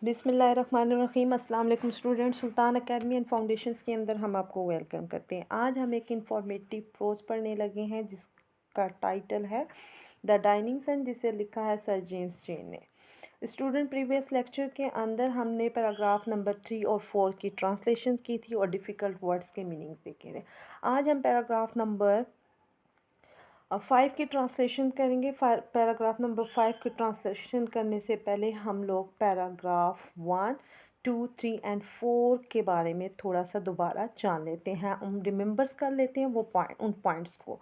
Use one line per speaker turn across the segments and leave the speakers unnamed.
बिस्मिल्लाहिर्रहमानिर्रहीम। अस्सलाम वालेकुम student. Sultan academy and foundations के अंदर हम आपको वेलकम करते हैं। आज हम एक इंफॉर्मेटिव प्रोज पढ़ने लगे हैं जिसका टाइटल है द डाइनिंग सन, जिसे लिखा है सर जेम्स चेन ने। स्टूडेंट, प्रीवियस लेक्चर के अंदर हमने पैराग्राफ नंबर 3 और 4 की ट्रांसलेशंस की थी और डिफ़िकल्ट वर्ड्स के मीनिंग्स देखे थे। आज हम पैराग्राफ नंबर 5 की ट्रांसलेशन करेंगे। पैराग्राफ नंबर 5 की ट्रांसलेशन करने से पहले हम लोग पैराग्राफ 1, 2, 3 एंड 4 के बारे में थोड़ा सा दोबारा जान लेते हैं। हम रिमेंबर्स कर लेते हैं उन पॉइंट्स को।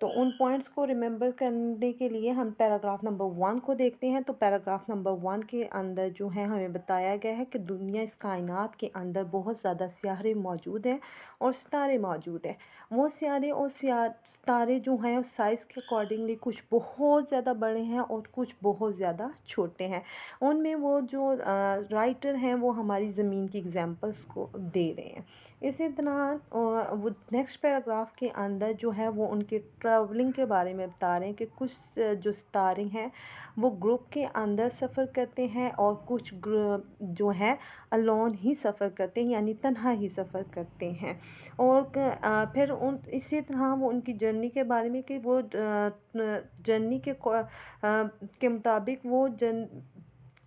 तो उन पॉइंट्स को रिमेंबर करने के लिए हम पैराग्राफ नंबर 1 को देखते हैं। तो पैराग्राफ नंबर 1 के अंदर जो है हमें बताया गया है कि दुनिया, इस कायनात के अंदर बहुत ज़्यादा सितारे मौजूद हैं और सितारे मौजूद हैं। वो सितारे और सितारे जो हैं साइज़ के अकॉर्डिंगली कुछ बहुत ज़्यादा बड़े हैं और कुछ बहुत ज़्यादा छोटे हैं। उनमें वो जो राइटर हैं वो हमारी ज़मीन की एग्जांपल्स को दे रहे हैं। इसी तरह वो नेक्स्ट पैराग्राफ के अंदर जो है वो उनके ट्रैवलिंग के बारे में बता रहे हैं कि कुछ जो सितारे हैं वो ग्रुप के अंदर सफ़र करते हैं और कुछ जो है अलोन ही सफ़र करते हैं, यानी तन्हा ही सफ़र करते हैं। और फिर इसी तरह वो उनकी जर्नी के बारे में कि वो जर्नी के मुताबिक वो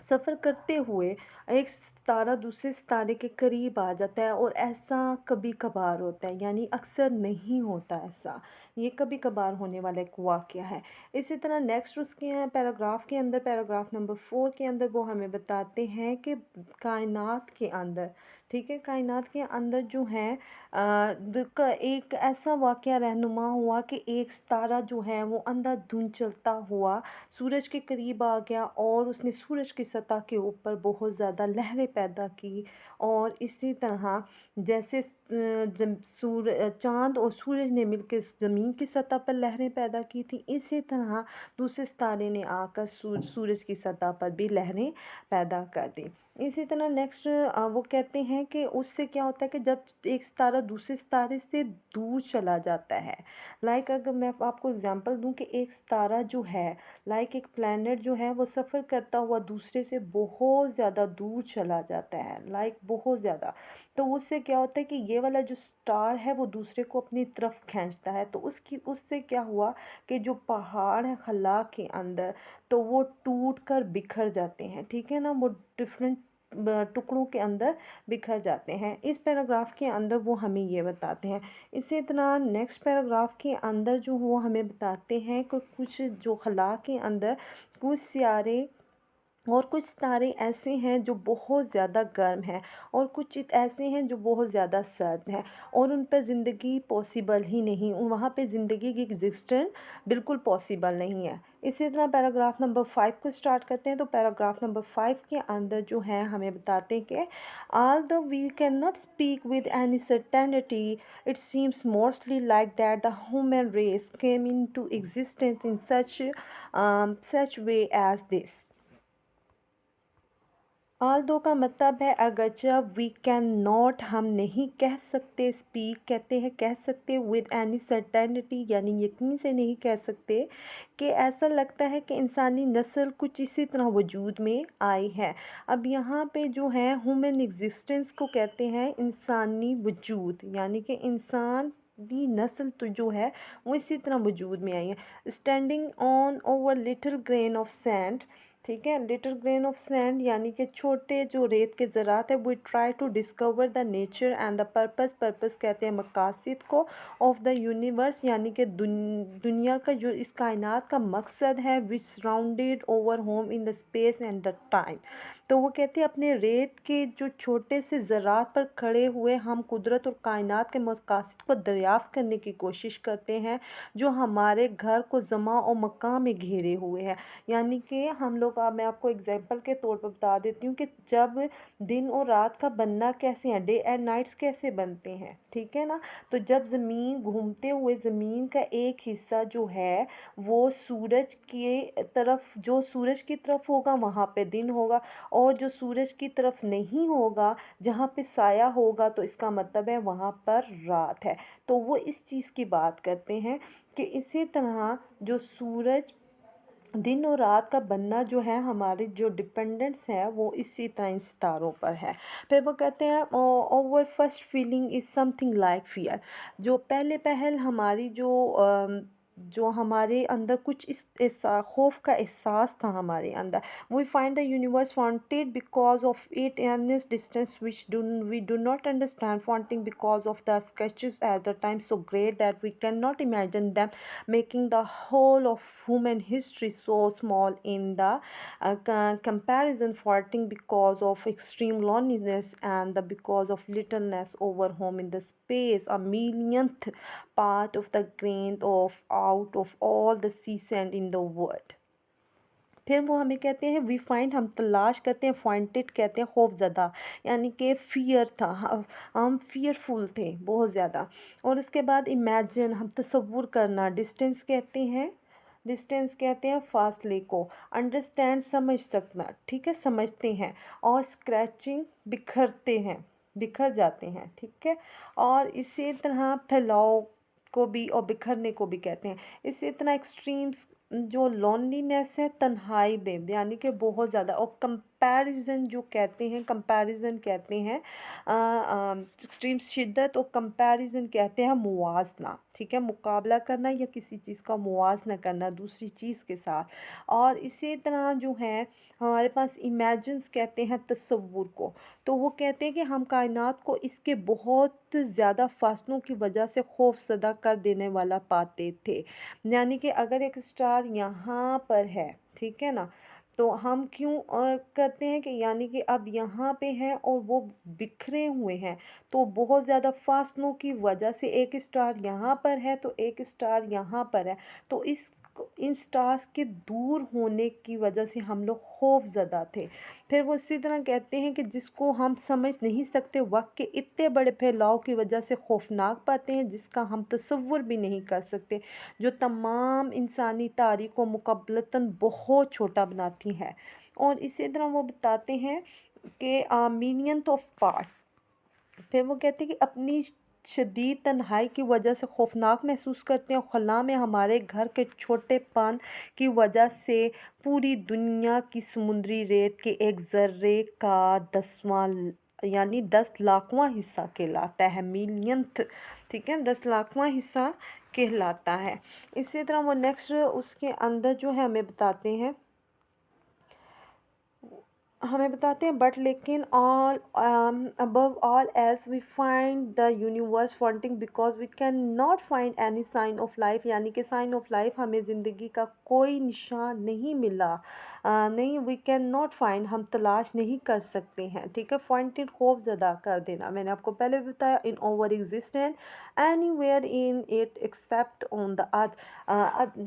सफ़र करते हुए एक सितारा दूसरे सितारे के करीब आ जाता है। और ऐसा कभी कभार होता है, यानी अक्सर नहीं होता ऐसा, ये कभी कभार होने वाला एक वाक़या है। इसी तरह नेक्स्ट उसके पैराग्राफ के अंदर, पैराग्राफ नंबर 4 के अंदर वो हमें बताते हैं कि कायनात के अंदर, ठीक है, कायनात के अंदर जो है एक ऐसा वाक़या रहनुमा हुआ कि एक सितारा जो है वो अंधाधुंध चलता हुआ सूरज के करीब आ गया और उसने सूरज की सतह के ऊपर बहुत ज़्यादा लहरें पैदा की। और इसी तरह जैसे चाँद और सूरज ने मिलकर ज़मीन की सतह पर लहरें पैदा की थी, इसी तरह दूसरे सितारे ने आकर सूरज की सतह पर भी लहरें पैदा कर दी। इसी तरह नेक्स्ट वो कहते हैं कि उससे क्या होता है कि जब एक सितारा दूसरे सितारे से दूर चला जाता है, लाइक अगर मैं आपको एग्जांपल दूं कि एक सितारा जो है, लाइक एक प्लैनेट जो है वो सफ़र करता हुआ दूसरे से बहुत ज़्यादा दूर चला जाता है, लाइक बहुत ज़्यादा, तो उससे क्या होता है कि ये वाला जो स्टार है वो दूसरे को अपनी तरफ खींचता है। तो उससे क्या हुआ कि जो पहाड़ है खला के अंदर, तो वो टूट कर बिखर जाते हैं, ठीक है ना, वो डिफरेंट टुकड़ों के अंदर बिखर जाते हैं। इस पैराग्राफ के अंदर वो हमें ये बताते हैं। इसी तरह नेक्स्ट पैराग्राफ के अंदर जो वो हमें बताते हैं कि कुछ जो खला के अंदर कुछ सितारे और कुछ सितारे ऐसे हैं जो बहुत ज़्यादा गर्म हैं और कुछ ऐसे हैं जो बहुत ज़्यादा सर्द हैं और उन पर ज़िंदगी पॉसिबल ही नहीं, वहाँ पे ज़िंदगी की एग्जिस्टेंस बिल्कुल पॉसिबल नहीं है। इसी तरह पैराग्राफ नंबर 5 को स्टार्ट करते हैं। तो पैराग्राफ नंबर 5 के अंदर जो है हमें बताते हैं कि although we cannot speak with any certainty, it seems mostly like that the human race came into existence in such way as this। All दो का मतलब है अगरचे, वी कैन नॉट, हम नहीं कह सकते, स्पीक कहते हैं कह सकते, विद एनी सर्टेनिटी यानी यकीन से नहीं कह सकते, कि ऐसा लगता है कि इंसानी नस्ल कुछ इसी तरह वजूद में आई है। अब यहाँ पे जो है ह्यूमन एग्जिस्टेंस को कहते हैं इंसानी वजूद, यानी कि इंसान की नस्ल तो जो है वो इसी तरह वजूद में आई है। Standing on over little grain of sand, ठीक है, लिटिल ग्रेन ऑफ सैंड यानी कि छोटे जो रेत के ज़रात है, we try to discover the nature and the purpose, purpose कहते हैं मकासद को, ऑफ द यूनिवर्स यानी कि दुनिया का जो इस कायनात का मकसद है, which surrounded over home in the space and the time. तो वो कहते हैं अपने रेत के जो छोटे से ज़रात पर खड़े हुए हम कुदरत और कायनात के मकासद को दरियाफ़्त करने की कोशिश करते हैं जो हमारे घर को ज़मा और मकाम में घेरे हुए हैं। यानी कि हम लोग, मैं आपको एग्जांपल के तौर पर बता देती हूँ कि जब दिन और रात का बनना कैसे है, डे एंड नाइट्स कैसे बनते हैं, ठीक है ना। तो जब ज़मीन घूमते हुए ज़मीन का एक हिस्सा जो है वो सूरज की तरफ, जो सूरज की तरफ होगा वहाँ पे दिन होगा, और जो सूरज की तरफ नहीं होगा जहाँ पे साया होगा तो इसका मतलब है वहाँ पर रात है। तो वो इस चीज़ की बात करते हैं कि इसी तरह जो सूरज दिन और रात का बनना जो है, हमारे जो डिपेंडेंस है वो इसी तरह इन सितारों पर है। फिर वो कहते हैं over first feeling is something like fear. जो पहले पहल हमारी जो हमारे अंदर कुछ इस खौफ का एहसास था हमारे अंदर। We find the universe wanted because of it endless distance which we do not understand, wanting because of the sketches at the time so great that we cannot imagine them, making the whole of human history so small in the comparison, fighting because of extreme loneliness and the because of littleness over home in the space a millionth part of the grain of out of all the sea sand in the world। फिर वो हमें कहते हैं we find, हम तलाश करते हैं, फाइंटेड कहते हैं खौफज़दा, यानी कि फ़ियर था, हम फ़ियरफुल थे बहुत ज़्यादा। और उसके बाद इमेजिन, हम तसव्वुर करना, डिस्टेंस कहते हैं, डिस्टेंस कहते हैं फासले को, अंडरस्टैंड समझ सकना, ठीक है, समझते हैं। और स्क्रैचिंग बिखरते हैं, बिखर जाते हैं, ठीक है। और इसी तरह फैलाव को भी और बिखरने को भी कहते हैं। इसी तरह एक्सट्रीम्स जो लोनलीनेस है, तन्हाई में, यानी कि बहुत ज़्यादा। और कंपैरिजन जो कहते हैं, कंपैरिजन कहते हैं एक्सट्रीम शिद्दत, और कंपैरिजन कहते हैं मुवाजना, ठीक है, मुकाबला करना या किसी चीज़ का मुवाजना करना दूसरी चीज़ के साथ। और इसी तरह जो है हमारे पास इमेजिन्स कहते हैं तसव्वुर को। तो वो कहते हैं कि हम कायनात को इसके बहुत ज़्यादा फासलों की वजह से खौफज़दा कर देने वाला पाते थे। यानी कि अगर एक स्टार यहाँ पर है, ठीक है ना, तो हम क्यों करते हैं कि यानी कि अब यहाँ पे हैं और वो बिखरे हुए हैं, तो बहुत ज़्यादा फासलों की वजह से एक स्टार यहाँ पर है तो एक स्टार यहाँ पर है, तो इन स्टार्स के दूर होने की वजह से हम लोग खौफज़दा थे। फिर वो इसी तरह कहते हैं कि जिसको हम समझ नहीं सकते, वक्त के इतने बड़े फैलाव की वजह से खौफनाक पाते हैं, जिसका हम तसव्वुर भी नहीं कर सकते, जो तमाम इंसानी तारीख़ को मुक़ाबलतन बहुत छोटा बनाती है। और इसी तरह वो बताते हैं कि मीनियंथ ऑफ पार्ट। फिर वो कहते हैं कि अपनी शदीद तन्हाई की वजह से खौफनाक महसूस करते हैं, और खला में हमारे घर के छोटेपन की वजह से पूरी दुनिया की समुद्री रेत के एक ज़र्रे का 10वां यानी 10 लाखवां हिस्सा कहलाता है, मिलियंथ, ठीक है, 10 लाखवां हिस्सा कहलाता है। इसी तरह वो नेक्स्ट उसके अंदर जो है हमें बताते हैं बट लेकिन all above all else we find the universe wanting because we can not find any sign of life, यानी कि साइन ऑफ लाइफ, हमें ज़िंदगी का कोई निशान नहीं मिला, नहीं, वी कैन नॉट फाइंड, हम तलाश नहीं कर सकते हैं, ठीक है। फाइंटेड खौफज़दा कर देना, मैंने आपको पहले भी बताया, in over existent anywhere in it except on the earth,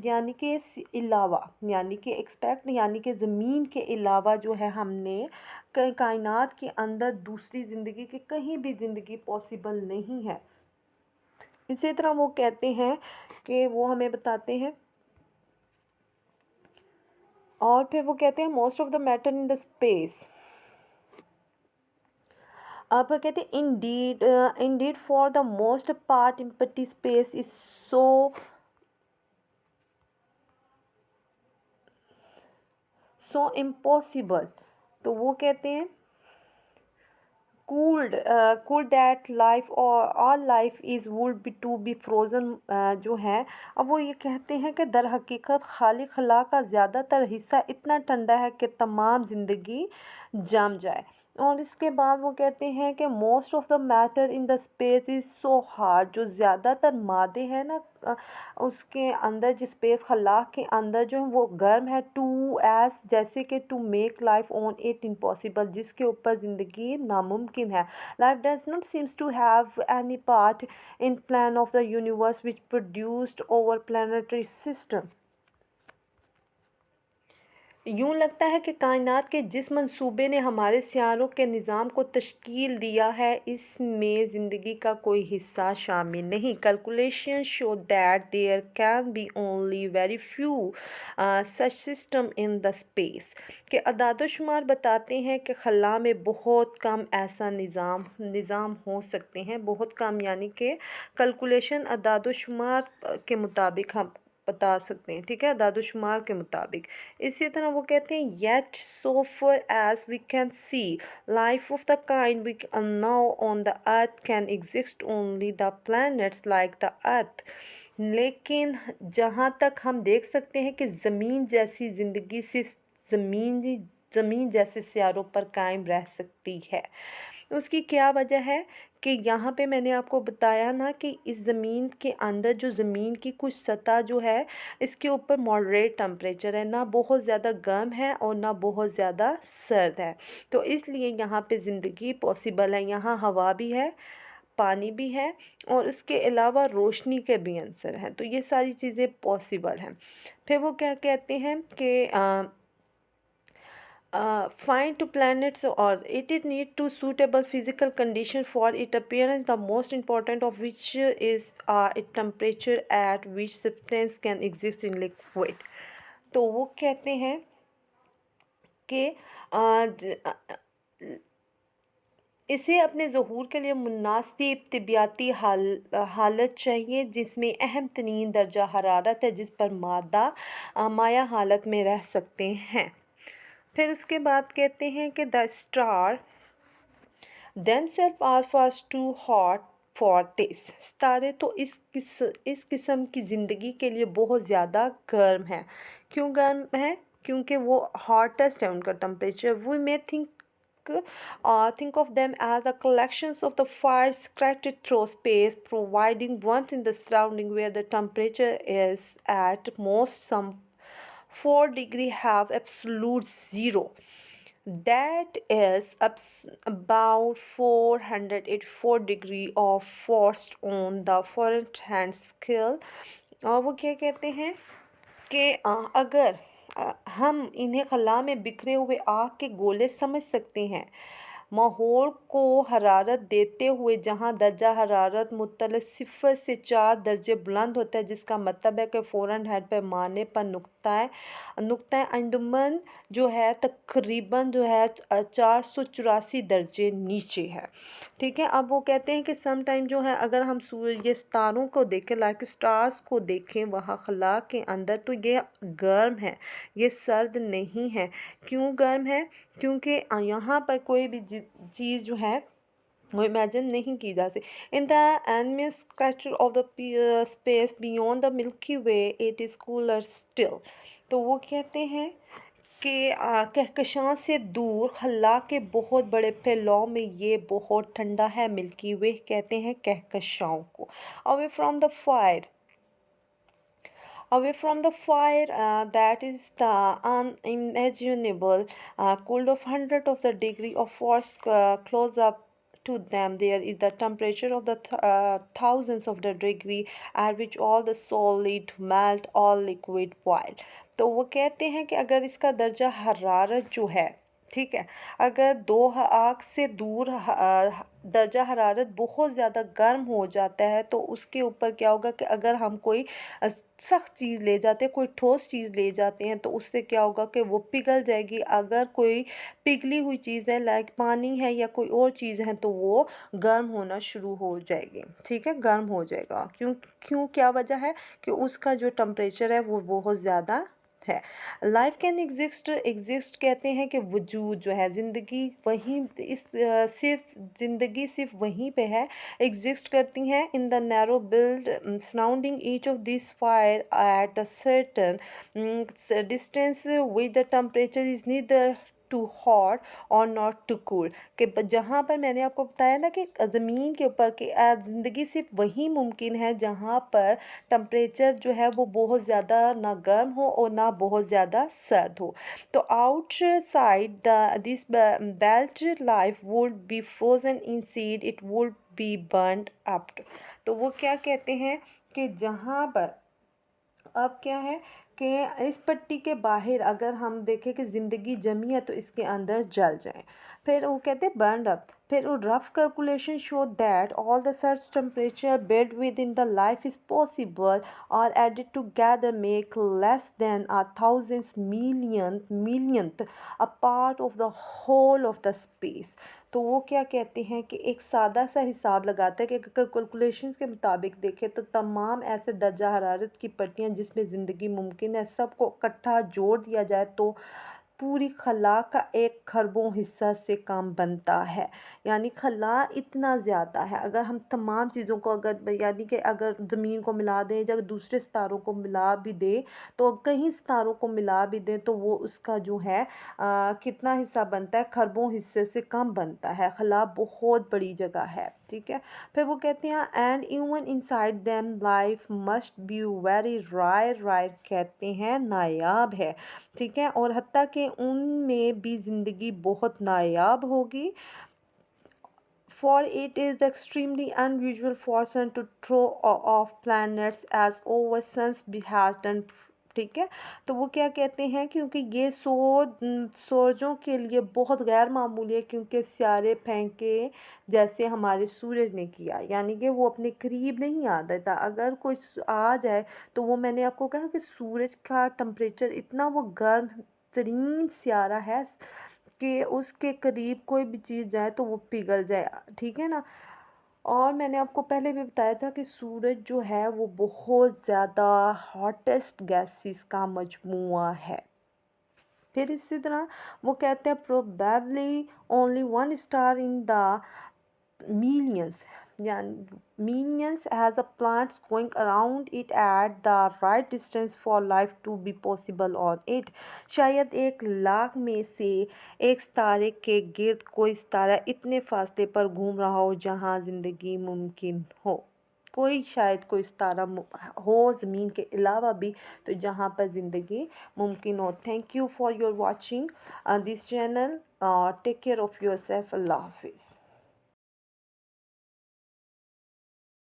यानी कि इस अलावा, यानी कि एक्सपेक्ट, यानी कि ज़मीन के अलावा जो है हमने कायनात के अंदर दूसरी ज़िंदगी की कहीं भी ज़िंदगी पॉसिबल नहीं है। इसी तरह वो कहते हैं कि वो हमें बताते हैं, और फिर वो कहते हैं most of the matter in the space. आप कहते हैं Indeed for the most part empty space is so impossible. तो वो कहते हैं cooled that life or all life is would be to be frozen, जो है, अब वो ये कहते हैं कि दर हकीकत खाली खला का ज़्यादातर हिस्सा इतना ठंडा है कि तमाम ज़िंदगी जम जाए। और इसके बाद वो कहते हैं कि most of the matter in the space is so hard, जो ज़्यादातर मादे हैं ना उसके अंदर, जिस स्पेस खला के अंदर जो है वो गर्म है, टू एस, जैसे कि to make life on it impossible, जिसके ऊपर ज़िंदगी नामुमकिन है। Life does not seems to have any part in plan of the universe which produced over planetary system. यूँ लगता है कि कायनात के जिस मंसूबे ने हमारे सियारों के निज़ाम को तश्कील दिया है, इसमें ज़िंदगी का कोई हिस्सा शामिल नहीं। Calculation show that there can be only very few such system in the space, के अदाद-ओ-शुमार बताते हैं कि खला में बहुत कम ऐसा निज़ाम हो सकते हैं, बहुत कम, यानी कि कैलकुलेशन, अदाद-ओ-शुमार के मुताबिक हम बता सकते हैं, ठीक है, दादोशुमार के मुताबिक। इसी तरह वो कहते हैं yet so far as we can see life of the kind we now on the earth can exist only the planets like the earth. लेकिन जहाँ तक हम देख सकते हैं कि ज़मीन जैसी ज़िंदगी सिर्फ ज़मीन जैसे सियारों पर कायम रह सकती है। उसकी क्या वजह है कि यहाँ पे मैंने आपको बताया ना कि इस ज़मीन के अंदर जो ज़मीन की कुछ सतह जो है इसके ऊपर मॉडरेट टेम्परेचर है, ना बहुत ज़्यादा गर्म है और ना बहुत ज़्यादा सर्द है। तो इसलिए यहाँ पे ज़िंदगी पॉसिबल है। यहाँ हवा भी है, पानी भी है और उसके अलावा रोशनी के भी अंसर हैं। तो ये सारी चीज़ें पॉसिबल हैं। फिर वो क्या कहते हैं कि find two planets or it need to suitable physical condition for its appearance, the most important of which is its temperature at which substance can exist in liquid। तो वो कहते हैं कि इसे अपने ज़हूर के लिए मुनासिब तिबियाती हालत चाहिए जिसमें अहम तरीन दर्जा हरारत है जिस पर मादा माया हालत में रह सकते हैं। फिर उसके बाद कहते हैं कि the star themselves are far too hot for this। सितारे तो इस किस्म की ज़िंदगी के लिए बहुत ज़्यादा गर्म है। क्यों गर्म है? क्योंकि वो हॉटेस्ट है उनका temperature. We may think of them as a collections of the fires scattered through space, providing warmth in the surrounding where the temperature is at most some 4 degree have absolute zero, that is about 484 degree of frost on the Fahrenheit scale। और वो क्या कहते हैं कि अगर हम इन्हें खला में बिखरे हुए आग के गोले समझ सकते हैं, माहौल को हरारत देते हुए जहाँ दर्जा हरारत मुतल 0 से 4 दर्जे बुलंद होता है, जिसका मतलब है कि फ़ारेनहाइट पैमाने पर नुक्ता अंजुमन जो है तकरीबन जो है 484 दर्जे नीचे है, ठीक है। अब वो कहते हैं कि सम टाइम जो है अगर हम सूर्य सितारों को देखें, लाइक स्टार्स को देखें वहाँ खला के अंदर, तो ये गर्म है, ये सर्द नहीं है। क्यों गर्म है? क्योंकि यहाँ पर कोई भी चीज़ जो है वो इमेजिन नहीं की जा सकती। In the enormous structure of the space beyond the Milky Way it is cooler still. तो वो कहते हैं कि कहकशां से दूर खला के बहुत बड़े फैलाव में ये बहुत ठंडा है। मिल्की वे कहते हैं कहकशाओं को। Away from the fire that is the unimaginable cold of hundred of the degree of force close up to them, there is the temperature of the thousands of the degree at which all the solid melt, all liquid boil। तो वो कहते हैं कि अगर इसका दर्जा हरारत जो है, ठीक है, अगर दो आग से दूर दर्जा हरारत बहुत ज़्यादा गर्म हो जाता है तो उसके ऊपर क्या होगा कि अगर हम कोई सख्त चीज़ ले जाते हैं, कोई ठोस चीज़ ले जाते हैं, तो उससे क्या होगा कि वो पिघल जाएगी। अगर कोई पिघली हुई चीज़ है लाइक पानी है या कोई और चीज़ है तो वो गर्म होना शुरू हो जाएगी, ठीक है, गर्म हो जाएगा। क्यों क्या वजह है कि उसका जो टेम्परेचर है वो बहुत ज़्यादा है। लाइफ कैन एग्जिस्ट कहते हैं कि वजूद जो है ज़िंदगी वहीं सिर्फ वहीं पे है, एग्जिस्ट करती हैं in the narrow belt surrounding each of this fire at a certain distance with the temperature is neither too hot और नॉट टू कूल। कि जहाँ पर मैंने आपको बताया ना कि ज़मीन के ऊपर कि ज़िंदगी सिर्फ वहीं मुमकिन है जहाँ पर टेम्परेचर जो है वो बहुत ज़्यादा ना गर्म हो और ना बहुत ज़्यादा सर्द हो। तो outside this belt life would be frozen in seed, it would be burned up. तो वो क्या कहते हैं कि जहाँ पर अब क्या है कि इस पट्टी के बाहर अगर हम देखें कि ज़िंदगी जमी है तो इसके अंदर जल जाए। फिर वो कहते हैं बर्नड अप। फिर वो rough calculation show that all the search temperature bed with in the life is possible और added together make less than a thousands millionth a part of the whole of the space. तो वो क्या कहते हैं कि एक सादा सा हिसाब लगाता है कि अगर कैलकुलेशंस के मुताबिक देखें तो तमाम ऐसे दर्जा हरारत की पट्टियाँ जिसमें ज़िंदगी मुमकिन है सबको इकट्ठा जोड़ दिया जाए तो पूरी खला का 1 खरबों हिस्सा से कम बनता है। यानी खला इतना ज़्यादा है, अगर हम तमाम चीज़ों को अगर यानी कि अगर ज़मीन को मिला दें या दूसरे सितारों को मिला भी दें, तो कहीं सितारों को मिला भी दें तो वो उसका जो है कितना हिस्सा बनता है, खरबों हिस्से से कम बनता है। खला बहुत बड़ी जगह है, ठीक है। फिर वो कहते हैं and even inside them life must be very rare, rare कहते हैं नायाब है, ठीक है। और हत्ता कि उनमें भी ज़िंदगी बहुत नायाब होगी। For it is extremely unusual for sun to throw off planets as over suns has done, ठीक है। तो वो क्या कहते हैं क्योंकि ये सूरजों के लिए बहुत गैर मामूली है क्योंकि सितारे फेंके जैसे हमारे सूरज ने किया, यानी कि वो अपने करीब नहीं आ देता। अगर कोई आ जाए तो वो मैंने आपको कहा कि सूरज का टेम्परेचर इतना वो गर्म तरीन सियारा है कि उसके करीब कोई भी चीज़ जाए तो वो पिघल जाए, ठीक है ना। और मैंने आपको पहले भी बताया था कि सूरज जो है वो बहुत ज़्यादा हॉटेस्ट गैसेस का मजमूआ है। फिर इसी तरह वो कहते हैं probably only one star in the millions, yeah, millions as a plants going around it at the right distance for life to be possible on it। शायद 1 लाख में से एक सितारे के गिर्द कोई सितारा इतने फासले पर घूम रहा हो जहाँ ज़िंदगी मुमकिन हो। कोई शायद कोई सितारा हो ज़मीन के अलावा भी तो जहाँ पर ज़िंदगी मुमकिन हो। Thank you for your watching this channel. Take care of your self. Allah हाफिज़।